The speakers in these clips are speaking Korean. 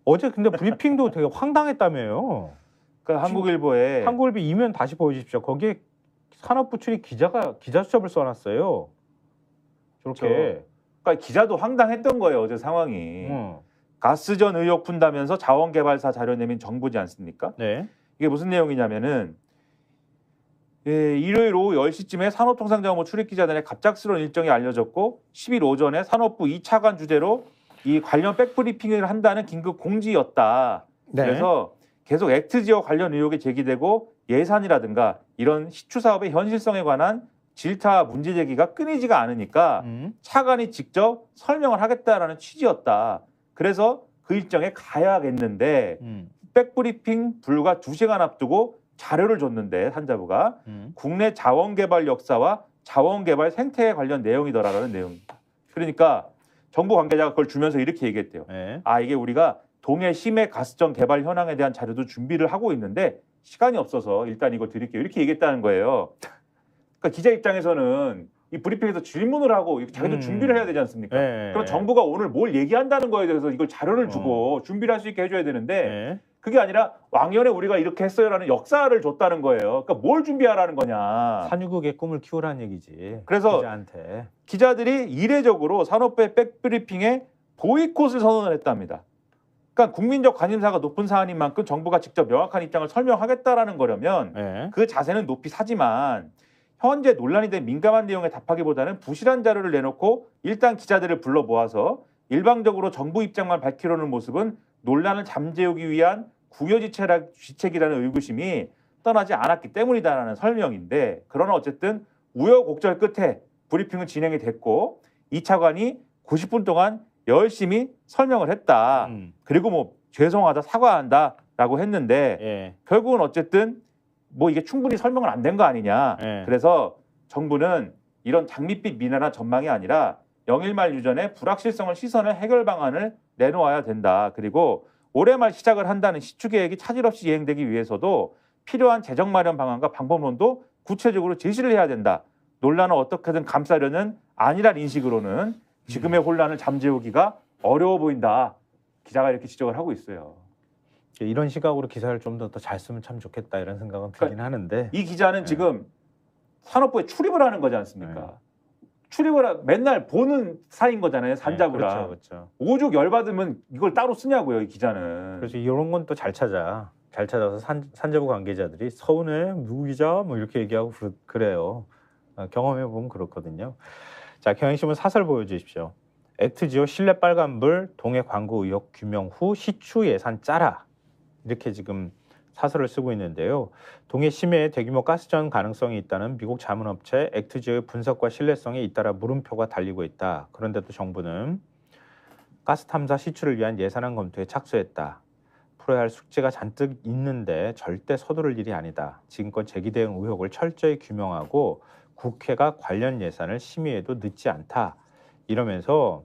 어제 근데 브리핑도 되게 황당했다며요. 그러니까 한국일보에 한국일보 이면 다시 보여주십시오. 거기에 산업부 출입 기자 수첩을 써놨어요. 저렇게. 그러니까 기자도 황당했던 거예요. 어제 상황이. 가스전 의혹 푼다면서 자원개발사 자료 내민 정부지 않습니까? 네. 이게 무슨 내용이냐면은 일요일 오후 10시쯤에 산업통상자원부 출입기자단의 갑작스러운 일정이 알려졌고 10일 오전에 산업부 2차관 주재로 이 관련 백브리핑을 한다는 긴급 공지였다. 네. 그래서 계속 액트지역 관련 의혹이 제기되고 예산이라든가 이런 시추 사업의 현실성에 관한 질타 문제 제기가 끊이지가 않으니까 차관이 직접 설명을 하겠다라는 취지였다. 그래서 그 일정에 가야겠는데 백브리핑 불과 2시간 앞두고 자료를 줬는데 산자부가 국내 자원개발 역사와 자원개발 생태에 관련 내용이더라라는 내용입니다. 그러니까 정부 관계자가 그걸 주면서 이렇게 얘기했대요. 네. 이게 우리가 동해 심해 가스전 개발 현황에 대한 자료도 준비를 하고 있는데 시간이 없어서 일단 이거 드릴게요. 이렇게 얘기했다는 거예요. 그러니까 기자 입장에서는 이 브리핑에서 질문을 하고 자기도 준비를 해야 되지 않습니까? 네. 그럼 정부가 오늘 뭘 얘기한다는 거에 대해서 이걸 자료를 주고 준비를 할 수 있게 해줘야 되는데 네. 그게 아니라 왕년에 우리가 이렇게 했어요라는 역사를 줬다는 거예요. 그러니까 뭘 준비하라는 거냐. 산유국의 꿈을 키우라는 얘기지. 그래서 기자한테. 기자들이 이례적으로 산업부의 백브리핑에 보이콧을 선언을 했답니다. 그러니까 국민적 관심사가 높은 사안인 만큼 정부가 직접 명확한 입장을 설명하겠다라는 거려면 네. 그 자세는 높이 사지만 현재 논란이 된 민감한 내용에 답하기보다는 부실한 자료를 내놓고 일단 기자들을 불러 모아서 일방적으로 정부 입장만 밝히려는 모습은 논란을 잠재우기 위한 궁여지책이라는 의구심이 떠나지 않았기 때문이다라는 설명인데 그러나 어쨌든 우여곡절 끝에 브리핑은 진행이 됐고 이 차관이 90분 동안 열심히 설명을 했다. 그리고 뭐 죄송하다 사과한다라고 했는데 예. 결국은 어쨌든 뭐 이게 충분히 설명은 안 된 거 아니냐. 예. 그래서 정부는 이런 장밋빛 미나나 전망이 아니라 영일 말 유전의 불확실성을 씻어낼 해결 방안을 내놓아야 된다. 그리고 올해 말 시작을 한다는 시추 계획이 차질 없이 이행되기 위해서도 필요한 재정 마련 방안과 방법론도 구체적으로 제시를 해야 된다. 논란을 어떻게든 감싸려는 안일한 인식으로는 지금의 혼란을 잠재우기가 어려워 보인다. 기자가 이렇게 지적을 하고 있어요. 이런 시각으로 기사를 좀 더 잘 쓰면 참 좋겠다 이런 생각은 들긴 하는데 이 기자는 지금 산업부에 출입을 하는 거지 않습니까? 출입을 맨날 보는 사이인 거잖아요. 산자부랑. 그렇죠. 오죽 열받으면 이걸 따로 쓰냐고요. 이 기자는. 그래서 이런 건 또 잘 찾아서 산자부 관계자들이 서운해 누구 기자 뭐 이렇게 얘기하고 그래요. 경험해 보면 그렇거든요. 자, 경향신문 사설 보여주십시오. 액트지오 실내 빨간불 동해 광고 의혹 규명 후 시추 예산 짜라 이렇게 지금 사설을 쓰고 있는데요. 동해 심해에 대규모 가스전 가능성이 있다는 미국 자문업체 액트지오의 분석과 신뢰성에 잇따라 물음표가 달리고 있다. 그런데도 정부는 가스 탐사 시추를 위한 예산안 검토에 착수했다. 풀어야 할 숙제가 잔뜩 있는데 절대 서두를 일이 아니다. 지금껏 제기된 의혹을 철저히 규명하고 국회가 관련 예산을 심의해도 늦지 않다. 이러면서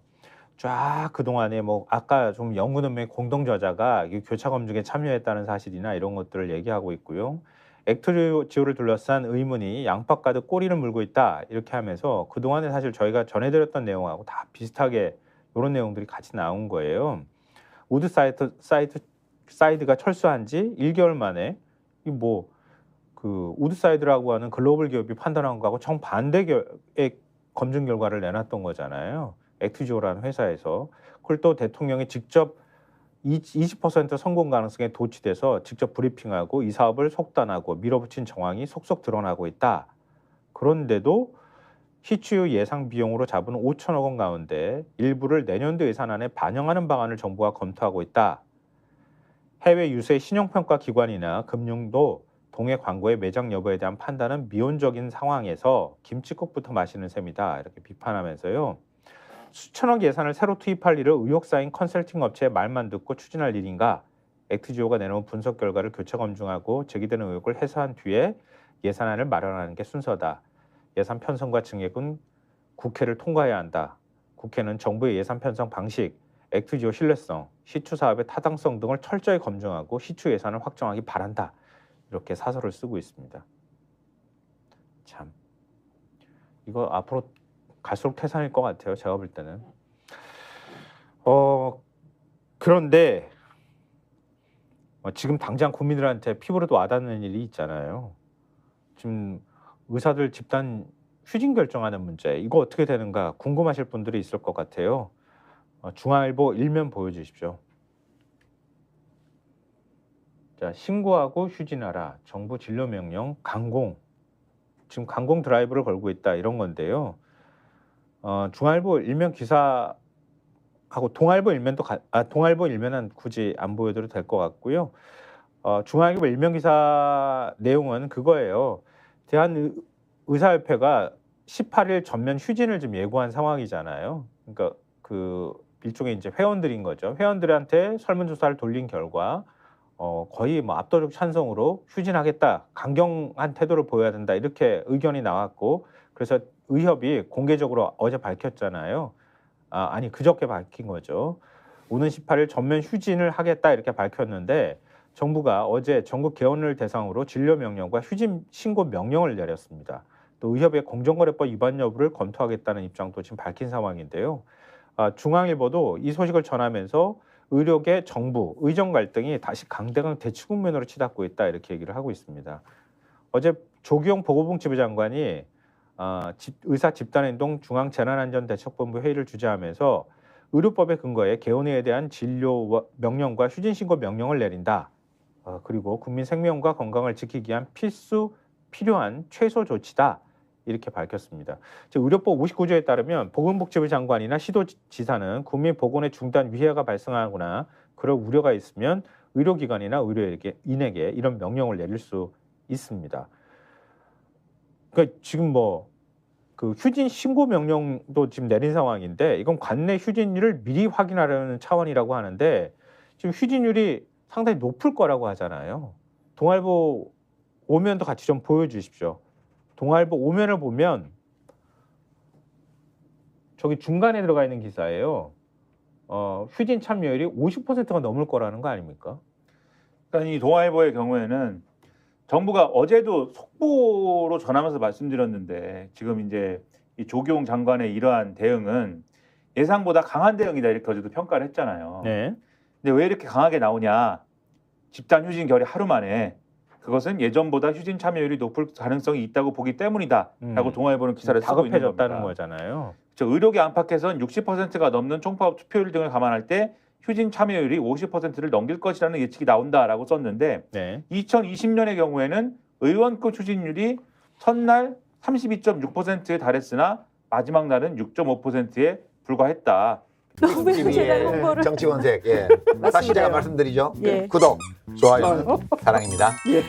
쫙 그동안에 뭐 아까 좀 연구논문의 공동 저자가 교차 검증에 참여했다는 사실이나 이런 것들을 얘기하고 있고요. 액트지오를 둘러싼 의문이 양파 가득 꼬리를 물고 있다. 이렇게 하면서 그동안에 사실 저희가 전해드렸던 내용하고 다 비슷하게 이런 내용들이 같이 나온 거예요. 우드 사이드가 철수한 지 1개월 만에 그 우드사이드라고 하는 글로벌 기업이 판단한 거하고 정반대의 검증 결과를 내놨던 거잖아요. 액트지오라는 회사에서. 그걸 또 대통령이 직접 20% 성공 가능성에 도취돼서 직접 브리핑하고 이 사업을 속단하고 밀어붙인 정황이 속속 드러나고 있다. 그런데도 시추 예상 비용으로 잡은 5천억 원 가운데 일부를 내년도 예산안에 반영하는 방안을 정부가 검토하고 있다. 해외 유세 신용평가 기관이나 금융도 동해 광고의 매장 여부에 대한 판단은 미온적인 상황에서 김칫국부터 마시는 셈이다. 이렇게 비판하면서요. 수천억 예산을 새로 투입할 일을 의혹 쌓인 컨설팅 업체의 말만 듣고 추진할 일인가? 액트지오가 내놓은 분석 결과를 교차 검증하고 제기되는 의혹을 해소한 뒤에 예산안을 마련하는 게 순서다. 예산 편성과 증액은 국회를 통과해야 한다. 국회는 정부의 예산 편성 방식, 액트지오 신뢰성, 시추 사업의 타당성 등을 철저히 검증하고 시추 예산을 확정하기 바란다. 이렇게 사설을 쓰고 있습니다. 참 이거 앞으로 갈수록 태산일 것 같아요. 제가 볼 때는. 그런데 지금 당장 국민들한테 피부로도 와닿는 일이 있잖아요. 지금 의사들 집단 휴진 결정하는 문제 이거 어떻게 되는가 궁금하실 분들이 있을 것 같아요. 중앙일보 1면 보여주십시오. 자, 신고하고 휴진하라. 정부 진료 명령 강공. 지금 강공 드라이브를 걸고 있다 이런 건데요. 중앙일보 1면 기사하고 동아일보 1면도 동아일보 1면은 굳이 안 보여드려도 될 것 같고요. 중앙일보 1면 기사 내용은 그거예요. 대한의사협회가 18일 전면 휴진을 좀 예고한 상황이잖아요. 그러니까 그 일종의 이제 회원들인 거죠. 회원들한테 설문조사를 돌린 결과 거의 뭐 압도적 찬성으로 휴진하겠다, 강경한 태도를 보여야 된다 이렇게 의견이 나왔고 그래서 의협이 공개적으로 어제 밝혔잖아요. 아니 그저께 밝힌 거죠. 오는 18일 전면 휴진을 하겠다 이렇게 밝혔는데 정부가 어제 전국 개원을 대상으로 진료 명령과 휴진 신고 명령을 내렸습니다. 또 의협의 공정거래법 위반 여부를 검토하겠다는 입장도 지금 밝힌 상황인데요. 중앙일보도 이 소식을 전하면서 의료계, 정부, 의정 갈등이 다시 강대강 대치 국면으로 치닫고 있다 이렇게 얘기를 하고 있습니다. 어제 조기용 보건복지부 장관이 의사 집단행동 중앙재난안전대책본부 회의를 주재하면서 의료법에 근거해 개원에 대한 진료 명령과 휴진 신고 명령을 내린다. 그리고 국민 생명과 건강을 지키기 위한 필요한 최소 조치다. 이렇게 밝혔습니다. 의료법 59조에 따르면 보건복지부 장관이나 시도지사는 국민보건의 중단 위해가 발생하거나 그럴 우려가 있으면 의료기관이나 의료인에게 이런 명령을 내릴 수 있습니다. 그러니까 지금 그 휴진 신고 명령도 지금 내린 상황인데 이건 관내 휴진율을 미리 확인하려는 차원이라고 하는데 지금 휴진율이 상당히 높을 거라고 하잖아요. 동아일보 5면도 같이 좀 보여주십시오. 동아일보 5면을 보면 저기 중간에 들어가 있는 기사예요. 휴진 참여율이 50%가 넘을 거라는 거 아닙니까? 그러니까 이 동아일보의 경우에는 정부가 어제도 속보로 전하면서 말씀드렸는데 지금 이제 이 조기용 장관의 이러한 대응은 예상보다 강한 대응이다 이렇게 어제도 평가를 했잖아요. 네. 근데 왜 이렇게 강하게 나오냐? 집단 휴진 결의 하루 만에 그것은 예전보다 휴진 참여율이 높을 가능성이 있다고 보기 때문이다라고 동아일보는 기사를 쓰고 있는 겁니다. 다급해졌다는 거잖아요. 의료계 안팎에서는 60%가 넘는 총파업 투표율 등을 감안할 때 휴진 참여율이 50%를 넘길 것이라는 예측이 나온다라고 썼는데 네. 2020년의 경우에는 의원급 휴진율이 첫날 32.6%에 달했으나 마지막 날은 6.5%에 불과했다. 너무 제가 TV의 홍보를 정치권색. 예. 다시 제가 말씀드리죠. 예. 구독, 좋아요, 사랑입니다. 예.